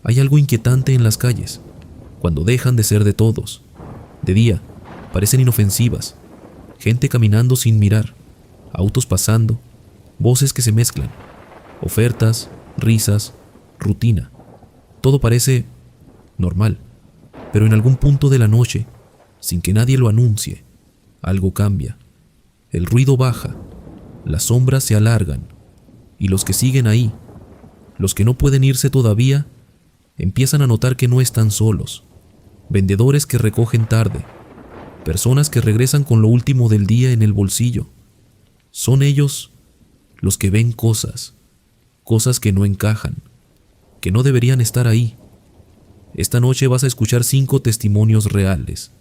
Hay algo inquietante en las calles, cuando dejan de ser de todos. De día, parecen inofensivas, gente caminando sin mirar, autos pasando, voces que se mezclan, ofertas, risas, rutina. Todo parece normal, pero en algún punto de la noche, sin que nadie lo anuncie, algo cambia. El ruido baja, las sombras se alargan, y los que siguen ahí, los que no pueden irse todavía, empiezan a notar que no están solos. Vendedores que recogen tarde, personas que regresan con lo último del día en el bolsillo. Son ellos los que ven cosas que no encajan, que no deberían estar ahí. Esta noche vas a escuchar 5 testimonios reales.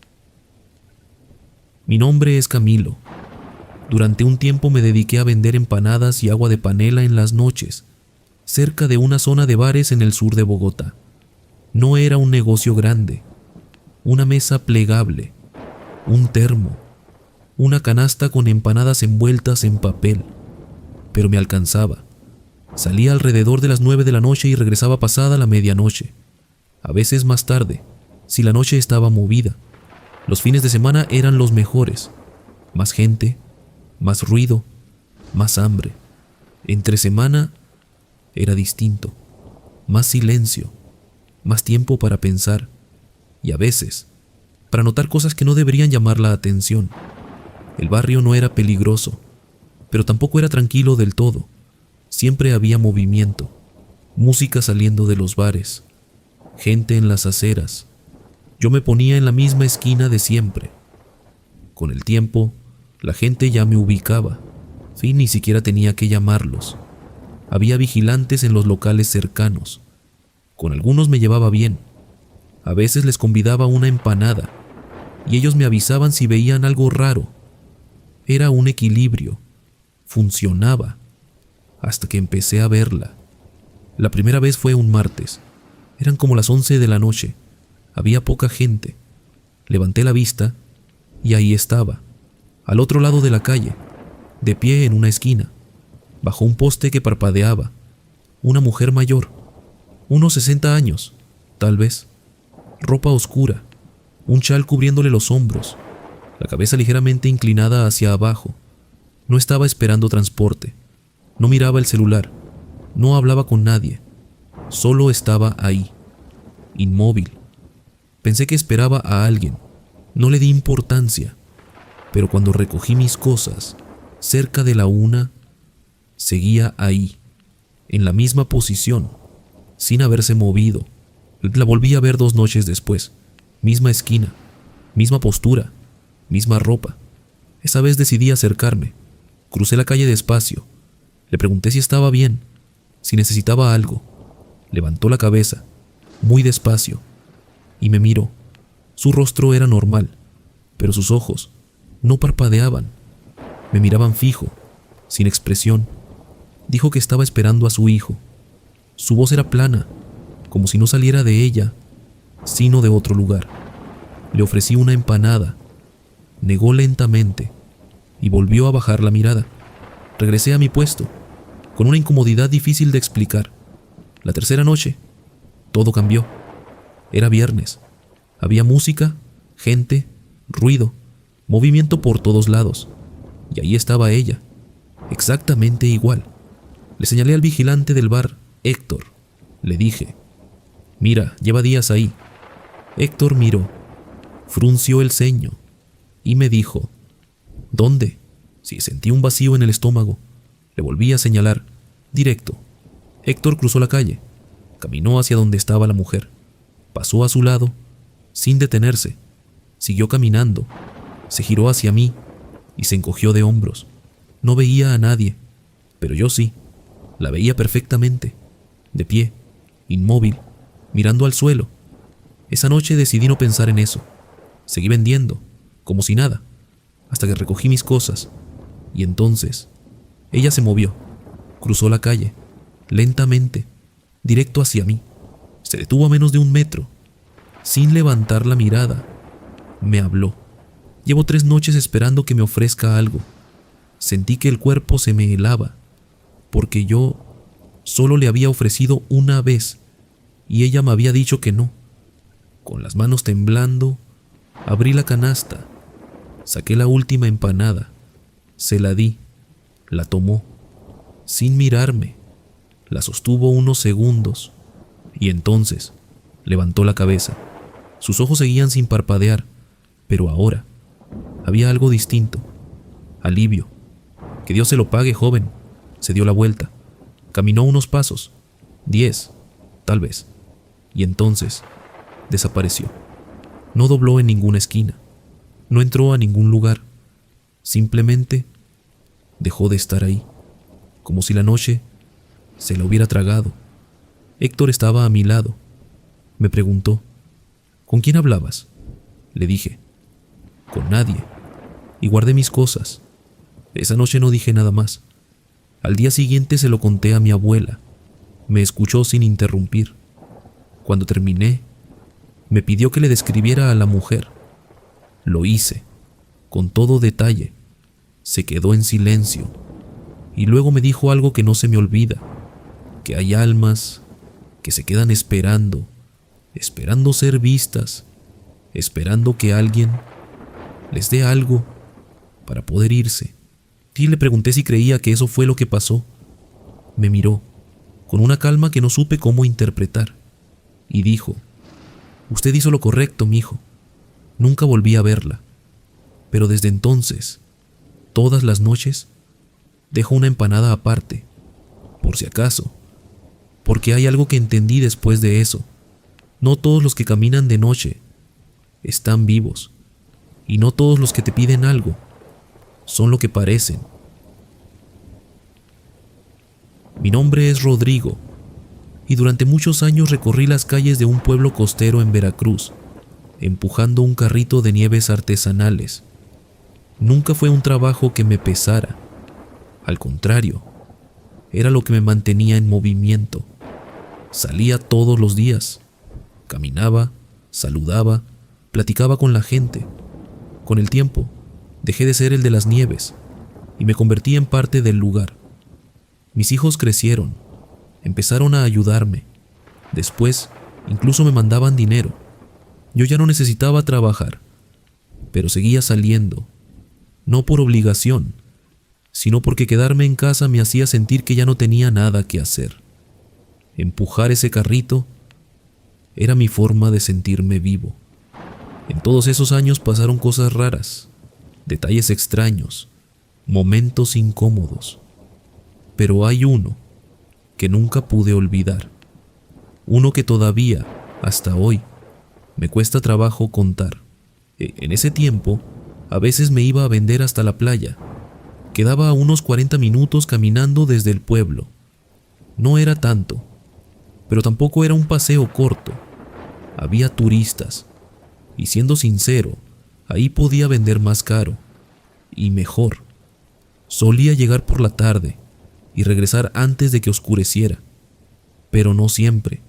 Mi nombre es Camilo. Durante un tiempo me dediqué a vender empanadas y agua de panela en las noches, cerca de una zona de bares en el sur de Bogotá. No era un negocio grande, una mesa plegable, un termo, una canasta con empanadas envueltas en papel, pero me alcanzaba. Salía alrededor de las 9 de la noche y regresaba pasada la medianoche, a veces más tarde, si la noche estaba movida. Los fines de semana eran los mejores, más gente, más ruido, más hambre. Entre semana era distinto, más silencio, más tiempo para pensar y a veces para notar cosas que no deberían llamar la atención. El barrio no era peligroso, pero tampoco era tranquilo del todo. Siempre había movimiento, música saliendo de los bares, gente en las aceras. Yo me ponía en la misma esquina de siempre. Con el tiempo, la gente ya me ubicaba. Ni siquiera tenía que llamarlos. Había vigilantes en los locales cercanos. Con algunos me llevaba bien. A veces les convidaba una empanada y ellos me avisaban si veían algo raro. Era un equilibrio. Funcionaba. Hasta que empecé a verla. La primera vez fue un martes. Eran como las 11 de la noche. Había poca gente. Levanté la vista y ahí estaba, al otro lado de la calle, de pie en una esquina, bajo un poste que parpadeaba, una mujer mayor, unos 60 años, tal vez, ropa oscura, un chal cubriéndole los hombros, la cabeza ligeramente inclinada hacia abajo. No estaba esperando transporte, no miraba el celular, no hablaba con nadie, solo estaba ahí, inmóvil. Pensé que esperaba a alguien, no le di importancia, pero cuando recogí mis cosas, cerca de la 1, seguía ahí, en la misma posición, sin haberse movido. La volví a ver 2 noches después, misma esquina, misma postura, misma ropa. Esa vez decidí acercarme, crucé la calle despacio, le pregunté si estaba bien, si necesitaba algo. Levantó la cabeza, muy despacio, y me miró. Su rostro era normal, pero sus ojos no parpadeaban. Me miraban fijo, sin expresión. Dijo que estaba esperando a su hijo. Su voz era plana, como si no saliera de ella, sino de otro lugar. Le ofrecí una empanada. Negó lentamente y volvió a bajar la mirada. Regresé a mi puesto, con una incomodidad difícil de explicar. La tercera noche, todo cambió. Era viernes. Había música, gente, ruido, movimiento por todos lados. Y ahí estaba ella, exactamente igual. Le señalé al vigilante del bar, Héctor. Le dije, mira, lleva días ahí. Héctor miró, frunció el ceño y me dijo, ¿dónde? Sí, sentí un vacío en el estómago. Le volví a señalar, directo. Héctor cruzó la calle, caminó hacia donde estaba la mujer, pasó a su lado, sin detenerse, siguió caminando, se giró hacia mí y se encogió de hombros. No veía a nadie, pero yo sí, la veía perfectamente, de pie, inmóvil, mirando al suelo. Esa noche decidí no pensar en eso. Seguí vendiendo, como si nada, hasta que recogí mis cosas. Y entonces, ella se movió, cruzó la calle, lentamente, directo hacia mí. Se detuvo a menos de 1 metro. Sin levantar la mirada, me habló. Llevo 3 noches esperando que me ofrezca algo. Sentí que el cuerpo se me helaba, porque yo solo le había ofrecido una vez, y ella me había dicho que no. Con las manos temblando, abrí la canasta, saqué la última empanada, se la di, la tomó, sin mirarme, la sostuvo unos segundos y entonces levantó la cabeza. Sus ojos seguían sin parpadear, pero ahora había algo distinto, alivio. Que Dios se lo pague, joven. Se dio la vuelta, caminó unos pasos, 10, tal vez, y entonces desapareció. No dobló en ninguna esquina, no entró a ningún lugar, simplemente dejó de estar ahí, como si la noche se la hubiera tragado. Héctor estaba a mi lado. Me preguntó, ¿con quién hablabas? Le dije, con nadie, y guardé mis cosas. Esa noche no dije nada más. Al día siguiente se lo conté a mi abuela. Me escuchó sin interrumpir. Cuando terminé, me pidió que le describiera a la mujer. Lo hice, con todo detalle. Se quedó en silencio, y luego me dijo algo que no se me olvida, que hay almas que se quedan esperando ser vistas, esperando que alguien les dé algo para poder irse. Y le pregunté si creía que eso fue lo que pasó. Me miró, con una calma que no supe cómo interpretar, y dijo, «Usted hizo lo correcto, mijo». Nunca volví a verla, pero desde entonces, todas las noches, dejo una empanada aparte, por si acaso, porque hay algo que entendí después de eso. No todos los que caminan de noche están vivos, y no todos los que te piden algo son lo que parecen. Mi nombre es Rodrigo, y durante muchos años recorrí las calles de un pueblo costero en Veracruz, empujando un carrito de nieves artesanales. Nunca fue un trabajo que me pesara. Al contrario, era lo que me mantenía en movimiento. Salía todos los días, caminaba, saludaba, platicaba con la gente. Con el tiempo, dejé de ser el de las nieves y me convertí en parte del lugar. Mis hijos crecieron, empezaron a ayudarme. Después, incluso me mandaban dinero. Yo ya no necesitaba trabajar, pero seguía saliendo, no por obligación, sino porque quedarme en casa me hacía sentir que ya no tenía nada que hacer. Empujar ese carrito era mi forma de sentirme vivo. En todos esos años pasaron cosas raras, detalles extraños, momentos incómodos. Pero hay uno que nunca pude olvidar, uno que todavía, hasta hoy, me cuesta trabajo contar. En ese tiempo, a veces me iba a vender hasta la playa. Quedaba a unos 40 minutos caminando desde el pueblo. No era tanto, pero tampoco era un paseo corto. Había turistas, y siendo sincero, ahí podía vender más caro, y mejor. Solía llegar por la tarde y regresar antes de que oscureciera, pero no siempre.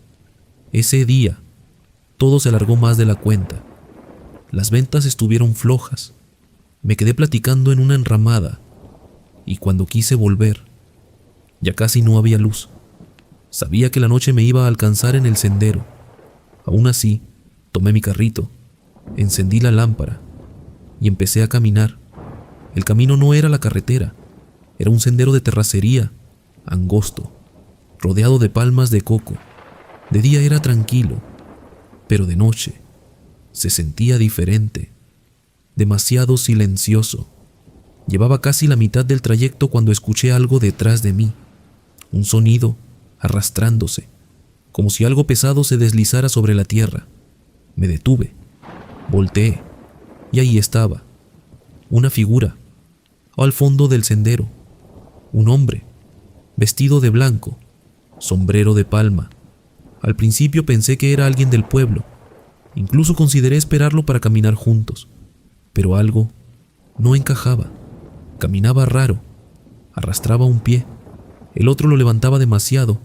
Ese día, todo se alargó más de la cuenta. Las ventas estuvieron flojas. Me quedé platicando en una enramada, y cuando quise volver, ya casi no había luz. Sabía que la noche me iba a alcanzar en el sendero. Aún así, tomé mi carrito, encendí la lámpara y empecé a caminar. El camino no era la carretera, era un sendero de terracería, angosto, rodeado de palmas de coco. De día era tranquilo, pero de noche se sentía diferente, demasiado silencioso. Llevaba casi la mitad del trayecto cuando escuché algo detrás de mí, un sonido arrastrándose, como si algo pesado se deslizara sobre la tierra. Me detuve, volteé, y ahí estaba, una figura, al fondo del sendero, un hombre, vestido de blanco, sombrero de palma. Al principio pensé que era alguien del pueblo, incluso consideré esperarlo para caminar juntos, pero algo no encajaba. Caminaba raro, arrastraba un pie, el otro lo levantaba demasiado,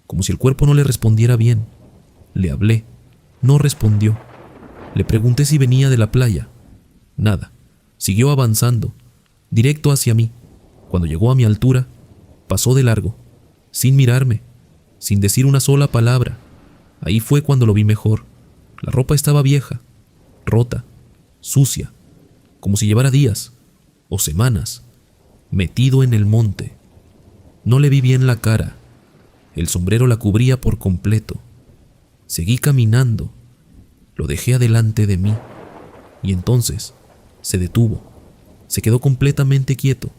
como si el cuerpo no le respondiera bien. Le hablé, no respondió. Le pregunté si venía de la playa. Nada. Siguió avanzando, directo hacia mí. Cuando llegó a mi altura, pasó de largo, sin mirarme, sin decir una sola palabra. Ahí fue cuando lo vi mejor. La ropa estaba vieja, rota, sucia, como si llevara días o semanas metido en el monte. No le vi bien la cara. El sombrero la cubría por completo. Seguí caminando. Lo dejé adelante de mí. Y entonces se detuvo. Se quedó completamente quieto,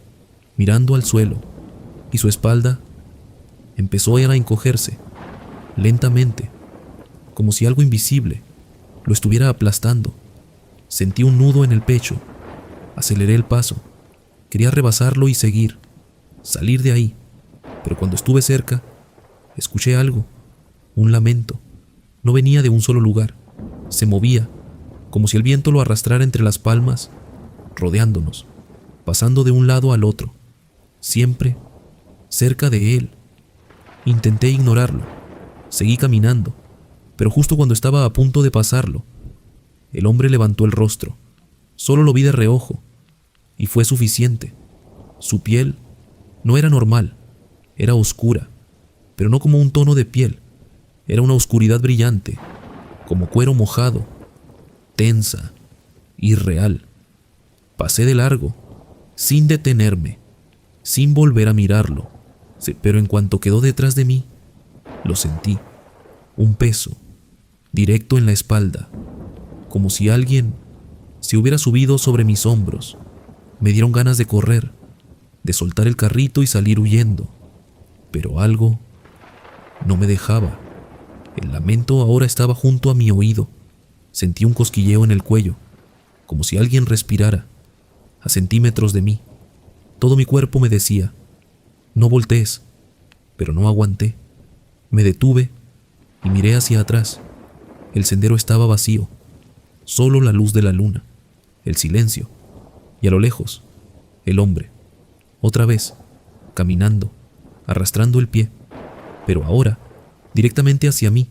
mirando al suelo, y su espalda empezó a encogerse, lentamente, como si algo invisible lo estuviera aplastando. Sentí un nudo en el pecho. Aceleré el paso. Quería rebasarlo y seguir, salir de ahí, pero cuando estuve cerca, escuché algo, un lamento. No venía de un solo lugar, se movía, como si el viento lo arrastrara entre las palmas, rodeándonos, pasando de un lado al otro, siempre cerca de él. Intenté ignorarlo, seguí caminando, pero justo cuando estaba a punto de pasarlo, el hombre levantó el rostro. Solo lo vi de reojo, y fue suficiente. Su piel no era normal, era oscura, pero no como un tono de piel, era una oscuridad brillante, como cuero mojado, tensa, irreal. Pasé de largo, sin detenerme, sin volver a mirarlo, pero en cuanto quedó detrás de mí, lo sentí, un peso, directo en la espalda, como si alguien se hubiera subido sobre mis hombros. Me dieron ganas de correr, de soltar el carrito y salir huyendo, pero algo no me dejaba. El lamento ahora estaba junto a mi oído. Sentí un cosquilleo en el cuello, como si alguien respirara, a centímetros de mí. Todo mi cuerpo me decía, no voltees, pero no aguanté. Me detuve y miré hacia atrás. El sendero estaba vacío, solo la luz de la luna, el silencio, y a lo lejos, el hombre, otra vez, caminando, arrastrando el pie, pero ahora, directamente hacia mí,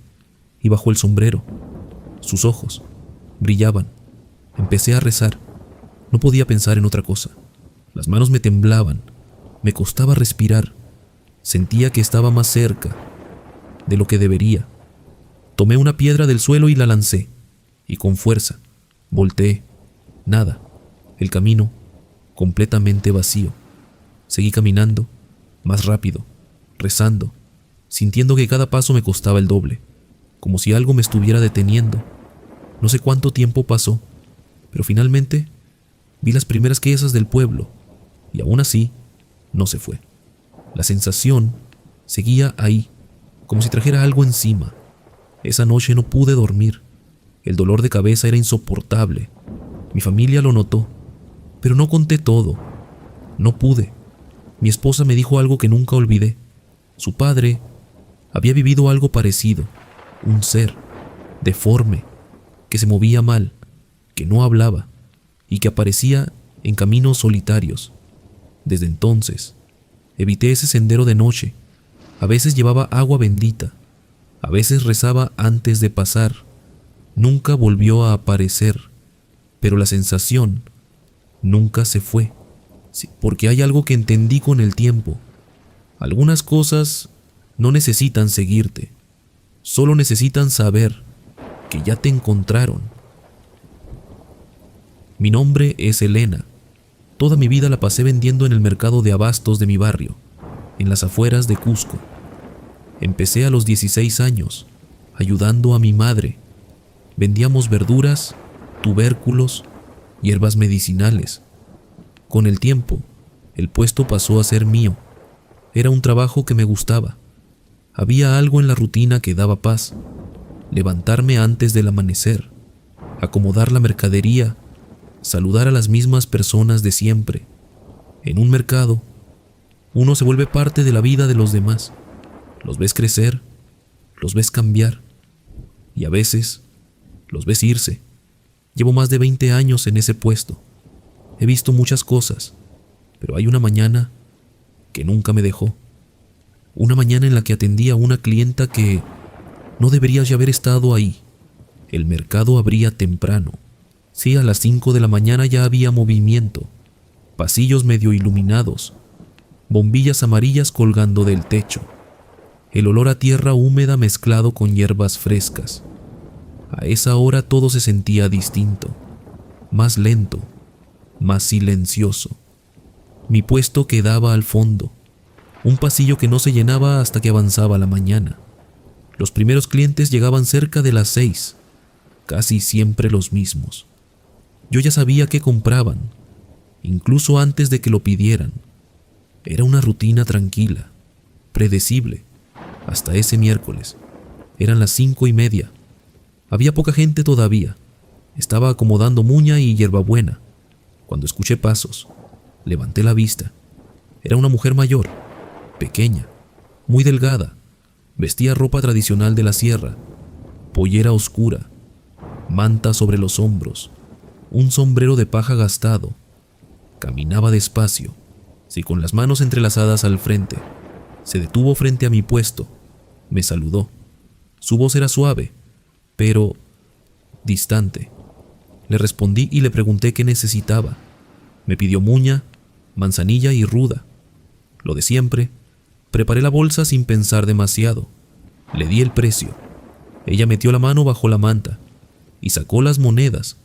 y bajo el sombrero. Sus ojos brillaban. Empecé a rezar. No podía pensar en otra cosa. Las manos me temblaban, me costaba respirar. Sentía que estaba más cerca de lo que debería. Tomé una piedra del suelo y la lancé, y con fuerza, volteé. Nada. El camino, completamente vacío. Seguí caminando, más rápido, rezando, sintiendo que cada paso me costaba el doble, como si algo me estuviera deteniendo. No sé cuánto tiempo pasó, pero finalmente vi las primeras casas del pueblo, y aún así no se fue. La sensación seguía ahí, como si trajera algo encima. Esa noche no pude dormir. El dolor de cabeza era insoportable. Mi familia lo notó, pero no conté todo. No pude. Mi esposa me dijo algo que nunca olvidé. Su padre había vivido algo parecido. Un ser deforme, que se movía mal, que no hablaba y que aparecía en caminos solitarios. Desde entonces, evité ese sendero de noche. A veces llevaba agua bendita, a veces rezaba antes de pasar. Nunca volvió a aparecer, pero la sensación nunca se fue. Sí, porque hay algo que entendí con el tiempo. Algunas cosas no necesitan seguirte, solo necesitan saber que ya te encontraron. Mi nombre es Elena. Toda mi vida la pasé vendiendo en el mercado de abastos de mi barrio, en las afueras de Cusco. Empecé a los 16 años, ayudando a mi madre. Vendíamos verduras, tubérculos, hierbas medicinales. Con el tiempo, el puesto pasó a ser mío. Era un trabajo que me gustaba. Había algo en la rutina que daba paz. Levantarme antes del amanecer, acomodar la mercadería, saludar a las mismas personas de siempre. En un mercado, uno se vuelve parte de la vida de los demás. Los ves crecer, los ves cambiar, y a veces los ves irse. Llevo más de 20 años en ese puesto. He visto muchas cosas, pero hay una mañana que nunca me dejó. Una mañana en la que atendí a una clienta que no debería ya haber estado ahí. El mercado abría temprano. Sí, a las 5 de la mañana ya había movimiento, pasillos medio iluminados, bombillas amarillas colgando del techo. el olor a tierra húmeda mezclado con hierbas frescas. A esa hora todo se sentía distinto, más lento, más silencioso. Mi puesto quedaba al fondo, un pasillo que no se llenaba hasta que avanzaba la mañana. Los primeros clientes llegaban cerca de las 6, casi siempre los mismos. Yo ya sabía qué compraban, incluso antes de que lo pidieran. Era una rutina tranquila, predecible, hasta ese miércoles. Eran las 5:30. Había poca gente todavía. Estaba acomodando muña y hierbabuena, cuando escuché pasos. Levanté la vista. Era una mujer mayor, pequeña, muy delgada. Vestía ropa tradicional de la sierra, pollera oscura, manta sobre los hombros, un sombrero de paja gastado. Caminaba despacio, y con las manos entrelazadas al frente. Se detuvo frente a mi puesto. Me saludó. Su voz era suave, pero distante. Le respondí y le pregunté qué necesitaba. Me pidió muña, manzanilla y ruda. Lo de siempre. Preparé la bolsa sin pensar demasiado. Le di el precio. Ella metió la mano bajo la manta y sacó las monedas.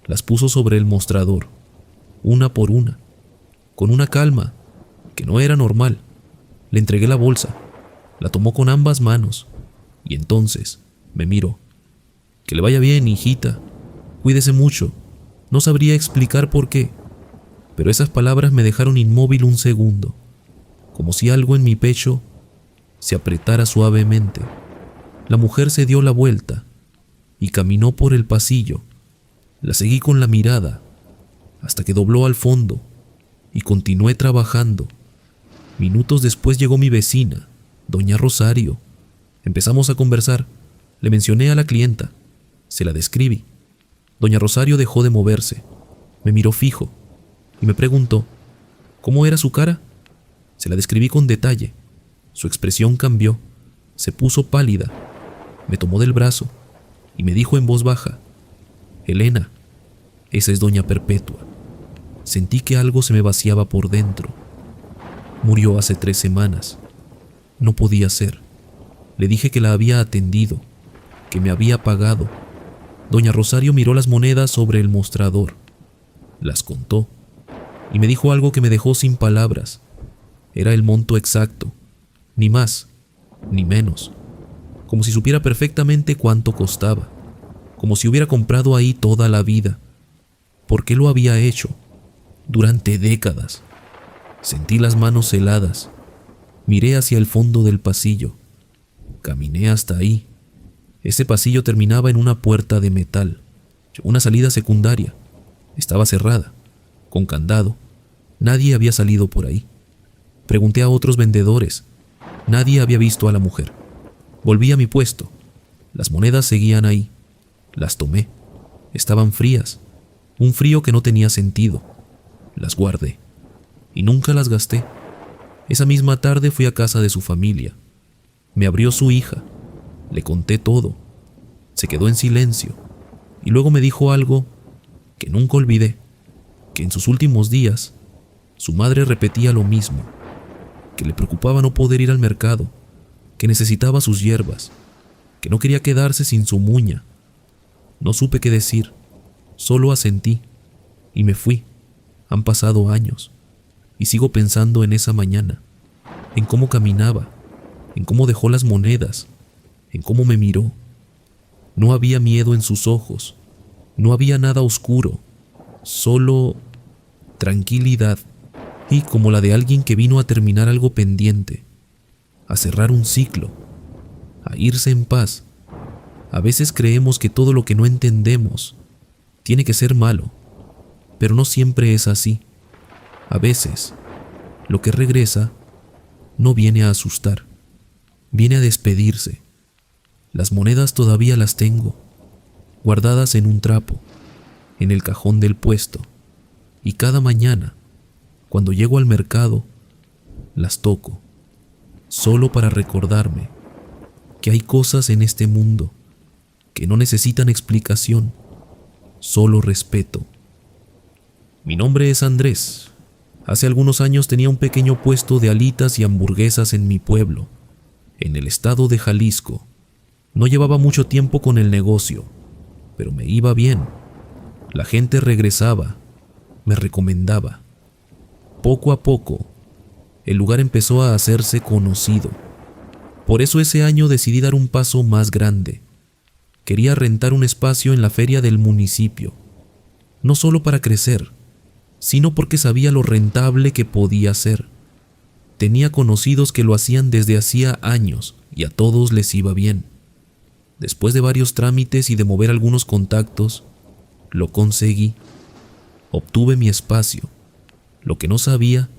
Las puso sobre el mostrador, una por una, con una calma que no era normal. Le entregué la bolsa. La tomó con ambas manos y entonces me miró. Que le vaya bien, hijita. Cuídese mucho. No sabría explicar por qué, pero esas palabras me dejaron inmóvil un segundo, como si algo en mi pecho se apretara suavemente. La mujer se dio la vuelta y caminó por el pasillo. La seguí con la mirada hasta que dobló al fondo y continué trabajando. Minutos después llegó mi vecina, doña Rosario. Empezamos a conversar. Le mencioné a la clienta. Se la describí. Doña Rosario dejó de moverse. Me miró fijo y me preguntó ¿cómo era su cara? Se la describí con detalle. Su expresión cambió. Se puso pálida. Me tomó del brazo y me dijo en voz baja: Elena, esa es doña Perpetua. Sentí que algo se me vaciaba por dentro. Murió hace 3 semanas. No podía ser. Le dije que la había atendido, que me había pagado. Doña Rosario miró las monedas sobre el mostrador. Las contó y me dijo algo que me dejó sin palabras. Era el monto exacto, ni más, ni menos. Como si supiera perfectamente cuánto costaba, como si hubiera comprado ahí toda la vida. ¿Por qué lo había hecho? Durante décadas. Sentí las manos heladas. Miré hacia el fondo del pasillo. Caminé hasta ahí. Ese pasillo terminaba en una puerta de metal, una salida secundaria. Estaba cerrada, con candado. Nadie había salido por ahí. Pregunté a otros vendedores. Nadie había visto a la mujer. Volví a mi puesto. Las monedas seguían ahí. Las tomé. Estaban frías. Un frío que no tenía sentido. Las guardé. Y nunca las gasté. Esa misma tarde fui a casa de su familia. Me abrió su hija. Le conté todo. Se quedó en silencio. Y luego me dijo algo que nunca olvidé. Que en sus últimos días, su madre repetía lo mismo. Que le preocupaba no poder ir al mercado. Que necesitaba sus hierbas. Que no quería quedarse sin su muña. No supe qué decir. Solo asentí. Y me fui. Han pasado años. Y sigo pensando en esa mañana. En cómo caminaba. En cómo dejó las monedas. En cómo me miró. No había miedo en sus ojos. No había nada oscuro. Solo tranquilidad. Y como la de alguien que vino a terminar algo pendiente. A cerrar un ciclo. A irse en paz. A veces creemos que todo lo que no entendemos tiene que ser malo. Pero no siempre es así. A veces, lo que regresa no viene a asustar. Viene a despedirse. Las monedas todavía las tengo, guardadas en un trapo, en el cajón del puesto. Y cada mañana, cuando llego al mercado, las toco, solo para recordarme que hay cosas en este mundo que no necesitan explicación, solo respeto. Mi nombre es Andrés. Hace algunos años tenía un pequeño puesto de alitas y hamburguesas en mi pueblo. en el estado de Jalisco. No llevaba mucho tiempo con el negocio, pero me iba bien. La gente regresaba, me recomendaba. Poco a poco, el lugar empezó a hacerse conocido. Por eso ese año decidí dar un paso más grande. Quería rentar un espacio en la feria del municipio, no solo para crecer, sino porque sabía lo rentable que podía ser. Tenía conocidos que lo hacían desde hacía años y a todos les iba bien. Después de varios trámites y de mover algunos contactos, lo conseguí. Obtuve mi espacio. Lo que no sabía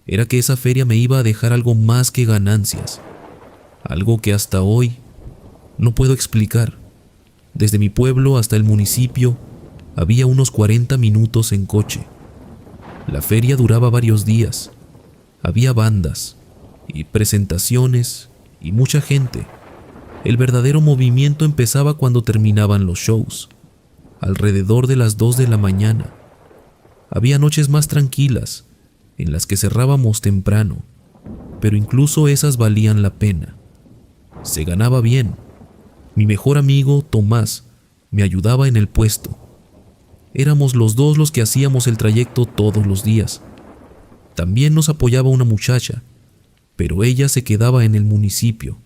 era que esa feria me iba a dejar algo más que ganancias, algo que hasta hoy no puedo explicar. Desde mi pueblo hasta el municipio había unos 40 minutos en coche. La feria duraba varios días. Había bandas y presentaciones y mucha gente. El verdadero movimiento empezaba cuando terminaban los shows, alrededor de las 2 de la mañana. Había noches más tranquilas, en las que cerrábamos temprano, pero incluso esas valían la pena. Se ganaba bien. Mi mejor amigo, Tomás, me ayudaba en el puesto. Éramos los dos los que hacíamos el trayecto todos los días. También nos apoyaba una muchacha, pero ella se quedaba en el municipio.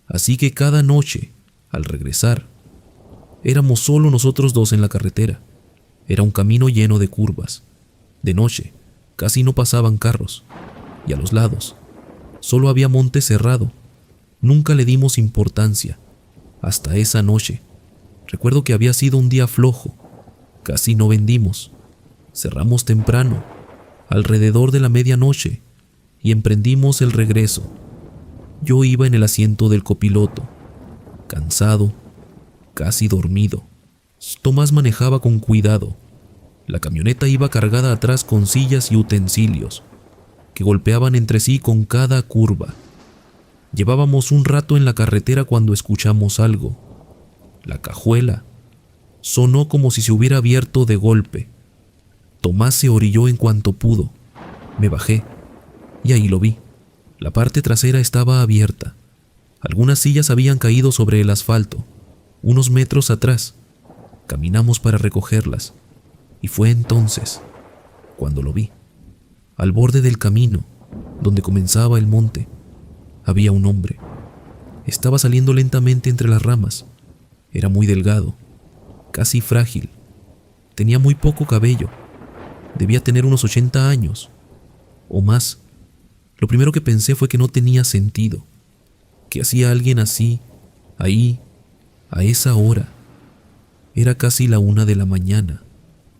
Así que cada noche, al regresar, éramos solo nosotros dos en la carretera. Era un camino lleno de curvas. De noche, casi no pasaban carros, y a los lados solo había monte cerrado. Nunca le dimos importancia, hasta esa noche. Recuerdo que había sido un día flojo. Casi no vendimos. Cerramos temprano, alrededor de la medianoche, y emprendimos el regreso. Yo iba en el asiento del copiloto, cansado, casi dormido. Tomás manejaba con cuidado. La camioneta iba cargada atrás con sillas y utensilios, que golpeaban entre sí con cada curva. Llevábamos un rato en la carretera cuando escuchamos algo. La cajuela sonó como si se hubiera abierto de golpe. Tomás se orilló en cuanto pudo. Me bajé, y ahí lo vi. La parte trasera estaba abierta. Algunas sillas habían caído sobre el asfalto, unos metros atrás. Caminamos para recogerlas, y fue entonces cuando lo vi. Al borde del camino, donde comenzaba el monte, había un hombre. Estaba saliendo lentamente entre las ramas. Era muy delgado, casi frágil. Tenía muy poco cabello. Debía tener unos 80 años, o más. Lo primero que pensé fue que no tenía sentido. ¿Qué hacía alguien así, ahí, a esa hora? Era casi la 1 de la mañana.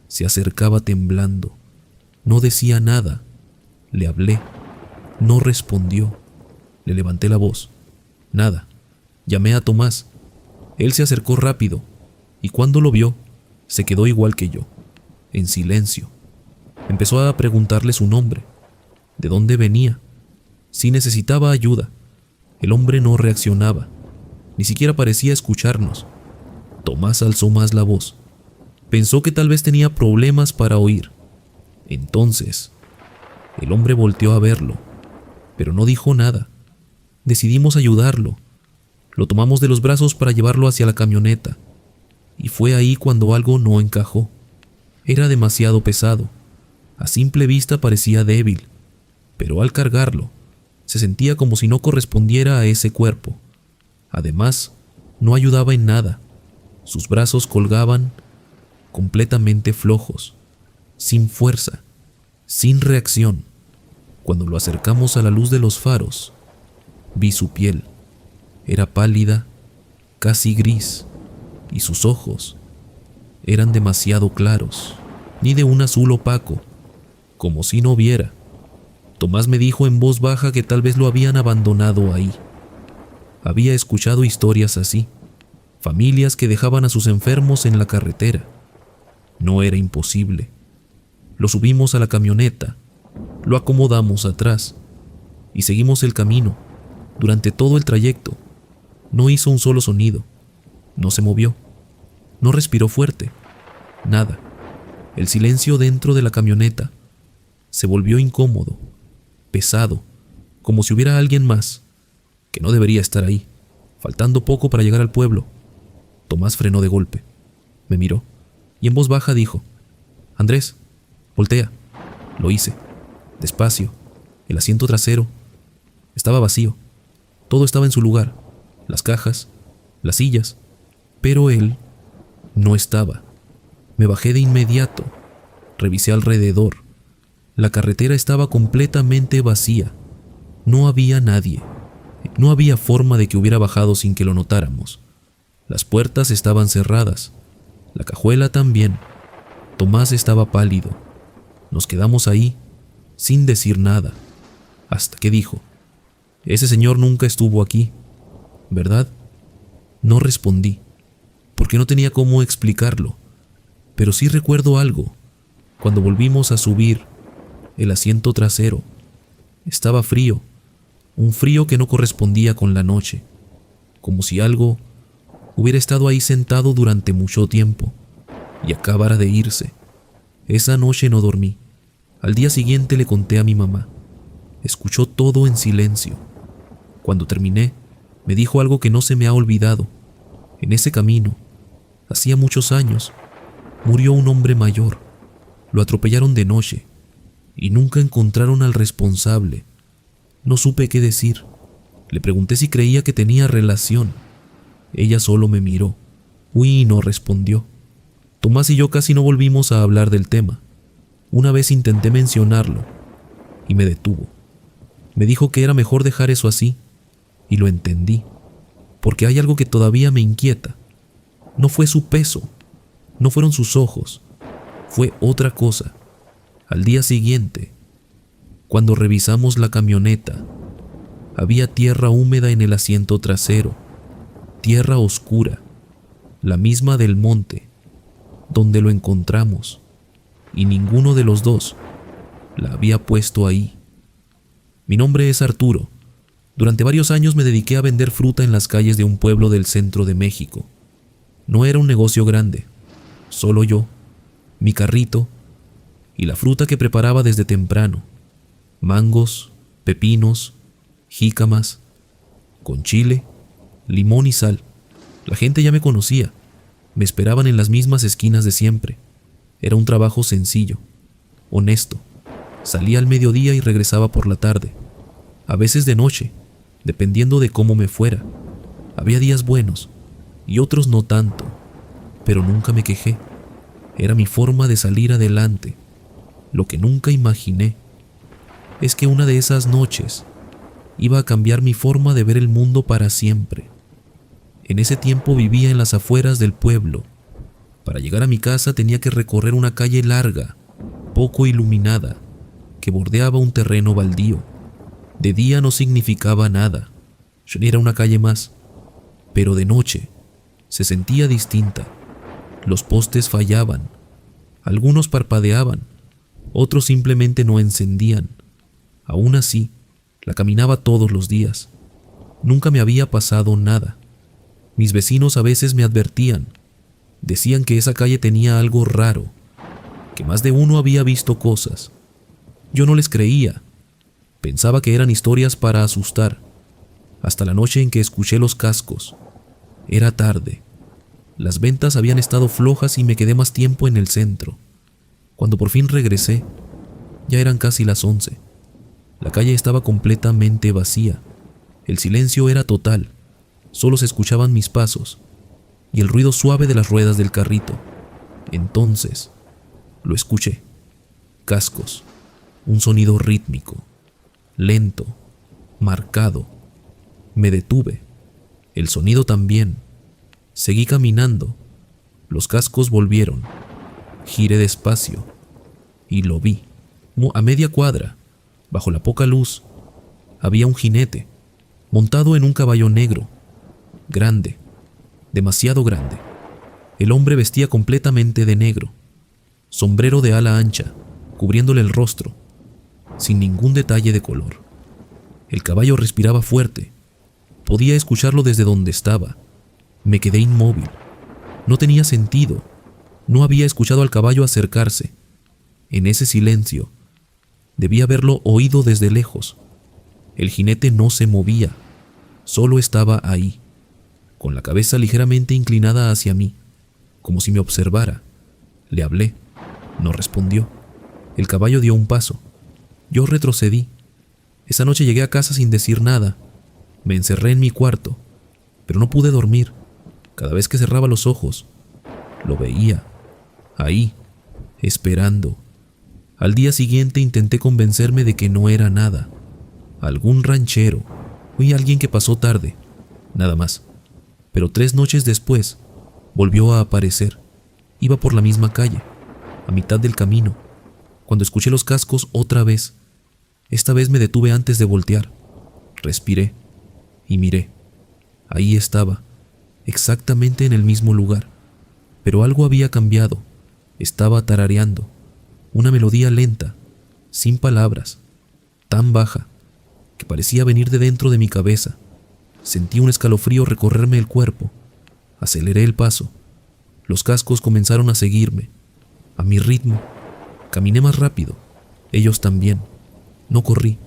Se acercaba temblando. No decía nada. Le hablé. No respondió. Le levanté la voz. Nada. Llamé a Tomás. Él se acercó rápido, y cuando lo vio, se quedó igual que yo, en silencio. Empezó a preguntarle su nombre, de dónde venía, si necesitaba ayuda. El hombre no reaccionaba, ni siquiera parecía escucharnos. Tomás alzó más la voz. Pensó que tal vez tenía problemas para oír. Entonces, el hombre volteó a verlo, pero no dijo nada. Decidimos ayudarlo. Lo tomamos de los brazos para llevarlo hacia la camioneta, y fue ahí cuando algo no encajó. Era demasiado pesado. A simple vista parecía débil, pero al cargarlo, se sentía como si no correspondiera a ese cuerpo. Además, no ayudaba en nada. Sus brazos colgaban completamente flojos, sin fuerza, sin reacción. Cuando lo acercamos a la luz de los faros, vi su piel. Era pálida, casi gris, y sus ojos eran demasiado claros, ni de un azul opaco, como si no viera. Tomás me dijo en voz baja que tal vez lo habían abandonado ahí. Había escuchado historias así, familias que dejaban a sus enfermos en la carretera. No era imposible. Lo subimos a la camioneta, lo acomodamos atrás y seguimos el camino. Durante todo el trayecto, no hizo un solo sonido, no se movió, no respiró fuerte, nada. El silencio dentro de la camioneta se volvió incómodo, pesado, como si hubiera alguien más. que no debería estar ahí, faltando poco para llegar al pueblo. Tomás frenó de golpe, me miró y en voz baja dijo: «Andrés, voltea». Lo hice, despacio. El asiento trasero estaba vacío. Todo estaba en su lugar, las cajas, las sillas, pero él no estaba. Me bajé de inmediato, revisé alrededor. La carretera estaba completamente vacía. No había nadie. No había forma de que hubiera bajado sin que lo notáramos. Las puertas estaban cerradas, la cajuela también. Tomás estaba pálido. Nos quedamos ahí, sin decir nada, hasta que dijo: «Ese señor nunca estuvo aquí, ¿verdad?». No respondí, porque no tenía cómo explicarlo, pero sí recuerdo algo. Cuando volvimos a subir, el asiento trasero estaba frío, un frío que no correspondía con la noche, como si algo hubiera estado ahí sentado durante mucho tiempo y acabara de irse. Esa noche no dormí. Al día siguiente le conté a mi mamá. Escuchó todo en silencio. Cuando terminé, me dijo algo que no se me ha olvidado. En ese camino, hacía muchos años, murió un hombre mayor. Lo atropellaron de noche y nunca encontraron al responsable. No supe qué decir. Le pregunté si creía que tenía relación. Ella solo me miró. Y no respondió. Tomás y yo casi no volvimos a hablar del tema. Una vez intenté mencionarlo y me detuvo. Me dijo que era mejor dejar eso así, y lo entendí, porque hay algo que todavía me inquieta. No fue su peso, no fueron sus ojos, fue otra cosa. Al día siguiente, cuando revisamos la camioneta, había tierra húmeda en el asiento trasero, tierra oscura, la misma del monte, donde lo encontramos, y ninguno de los dos la había puesto ahí. Mi nombre es Arturo. Durante varios años me dediqué a vender fruta en las calles de un pueblo del centro de México. No era un negocio grande, solo yo, mi carrito y la fruta que preparaba desde temprano: mangos, pepinos, jícamas, con chile, limón y sal. La gente ya me conocía, me esperaban en las mismas esquinas de siempre. Era un trabajo sencillo, honesto. Salía al mediodía y regresaba por la tarde, a veces de noche, dependiendo de cómo me fuera. Había días buenos y otros no tanto, pero nunca me quejé. Era mi forma de salir adelante. Lo que nunca imaginé es que una de esas noches iba a cambiar mi forma de ver el mundo para siempre. En ese tiempo vivía en las afueras del pueblo. Para llegar a mi casa tenía que recorrer una calle larga, poco iluminada, que bordeaba un terreno baldío. De día no significaba nada, era una calle más, pero de noche se sentía distinta. Los postes fallaban, algunos parpadeaban, otros simplemente no encendían. Aún así, la caminaba todos los días. Nunca me había pasado nada. Mis vecinos a veces me advertían. Decían que esa calle tenía algo raro, que más de uno había visto cosas. Yo no les creía. Pensaba que eran historias para asustar, hasta la noche en que escuché los cascos. Era tarde. Las ventas habían estado flojas y me quedé más tiempo en el centro. Cuando por fin regresé, ya eran casi las 11. La calle estaba completamente vacía. El silencio era total. Solo se escuchaban mis pasos y el ruido suave de las ruedas del carrito. Entonces, lo escuché. Cascos. Un sonido rítmico, lento, marcado. Me detuve. El sonido también. Seguí caminando. Los cascos volvieron. Giré despacio y lo vi. A media cuadra, bajo la poca luz, había un jinete, montado en un caballo negro, grande, demasiado grande. El hombre vestía completamente de negro, sombrero de ala ancha, cubriéndole el rostro, sin ningún detalle de color. El caballo respiraba fuerte. Podía escucharlo desde donde estaba. Me quedé inmóvil. No tenía sentido. No había escuchado al caballo acercarse. En ese silencio, debía haberlo oído desde lejos. El jinete no se movía. Solo estaba ahí, con la cabeza ligeramente inclinada hacia mí, como si me observara. Le hablé. No respondió. El caballo dio un paso. Yo retrocedí. Esa noche llegué a casa sin decir nada. Me encerré en mi cuarto, pero no pude dormir. Cada vez que cerraba los ojos, lo veía, ahí, esperando. Al día siguiente intenté convencerme de que no era nada. Algún ranchero, o alguien que pasó tarde, nada más. Pero 3 noches después, volvió a aparecer. Iba por la misma calle, a mitad del camino, cuando escuché los cascos otra vez. Esta vez me detuve antes de voltear. Respiré y miré. Ahí estaba, exactamente en el mismo lugar. Pero algo había cambiado. Estaba tarareando una melodía lenta, sin palabras, tan baja, que parecía venir de dentro de mi cabeza. Sentí un escalofrío recorrerme el cuerpo. Aceleré el paso. Los cascos comenzaron a seguirme, a mi ritmo. Caminé más rápido. Ellos también. No corrí.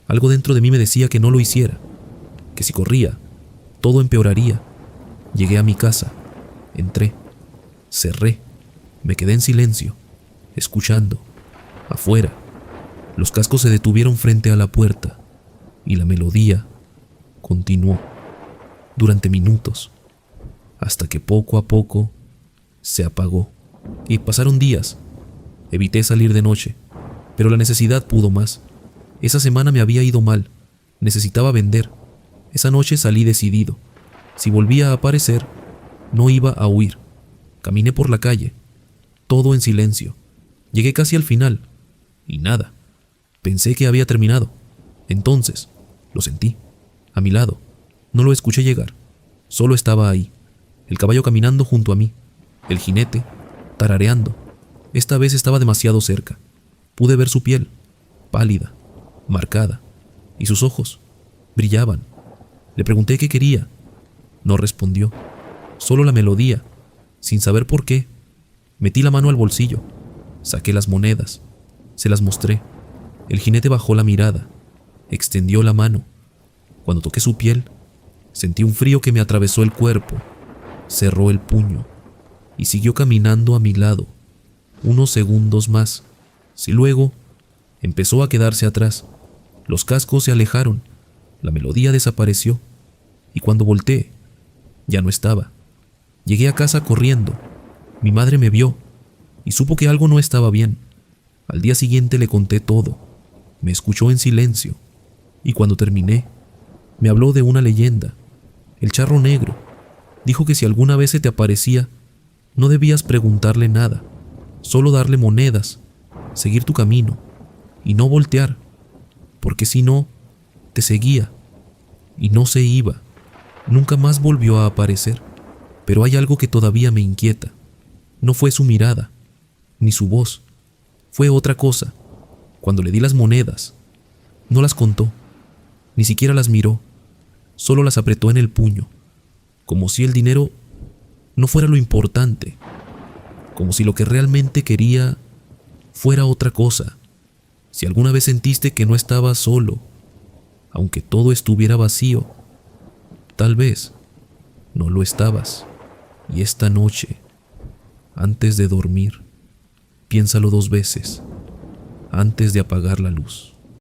Algo dentro de mí me decía que no lo hiciera, que si corría, todo empeoraría. Llegué a mi casa. Entré. Cerré. Me quedé en silencio, escuchando. Afuera, los cascos se detuvieron frente a la puerta y la melodía continuó durante minutos, hasta que poco a poco se apagó. Y pasaron días. Evité salir de noche, pero la necesidad pudo más. Esa semana me había ido mal. Necesitaba vender. Esa noche salí decidido. Si volvía a aparecer, no iba a huir. Caminé por la calle, todo en silencio. Llegué casi al final, y nada. Pensé que había terminado. Entonces, lo sentí, a mi lado. No lo escuché llegar, solo estaba ahí. El caballo caminando junto a mí, el jinete, tarareando. Esta vez estaba demasiado cerca. Pude ver su piel, pálida, marcada, y sus ojos brillaban. Le pregunté qué quería. No respondió, solo la melodía. Sin saber por qué, metí la mano al bolsillo, saqué las monedas, se las mostré. El jinete bajó la mirada, extendió la mano. Cuando toqué su piel, sentí un frío que me atravesó el cuerpo. Cerró el puño y siguió caminando a mi lado, unos segundos más. Y luego empezó a quedarse atrás. Los cascos se alejaron, la melodía desapareció, y cuando volteé, ya no estaba. Llegué a casa corriendo. Mi madre me vio y supo que algo no estaba bien. Al día siguiente le conté todo. Me escuchó en silencio, y cuando terminé, me habló de una leyenda. El charro negro. Dijo que si alguna vez se te aparecía, no debías preguntarle nada, solo darle monedas, seguir tu camino y no voltear, porque si no, te seguía y no se iba. Nunca más volvió a aparecer. Pero hay algo que todavía me inquieta. No fue su mirada, ni su voz. Fue otra cosa. Cuando le di las monedas, no las contó, ni siquiera las miró, solo las apretó en el puño, como si el dinero no fuera lo importante, como si lo que realmente quería fuera otra cosa. Si alguna vez sentiste que no estabas solo, aunque todo estuviera vacío, tal vez no lo estabas. Y esta noche, antes de dormir, piénsalo 2 veces, antes de apagar la luz.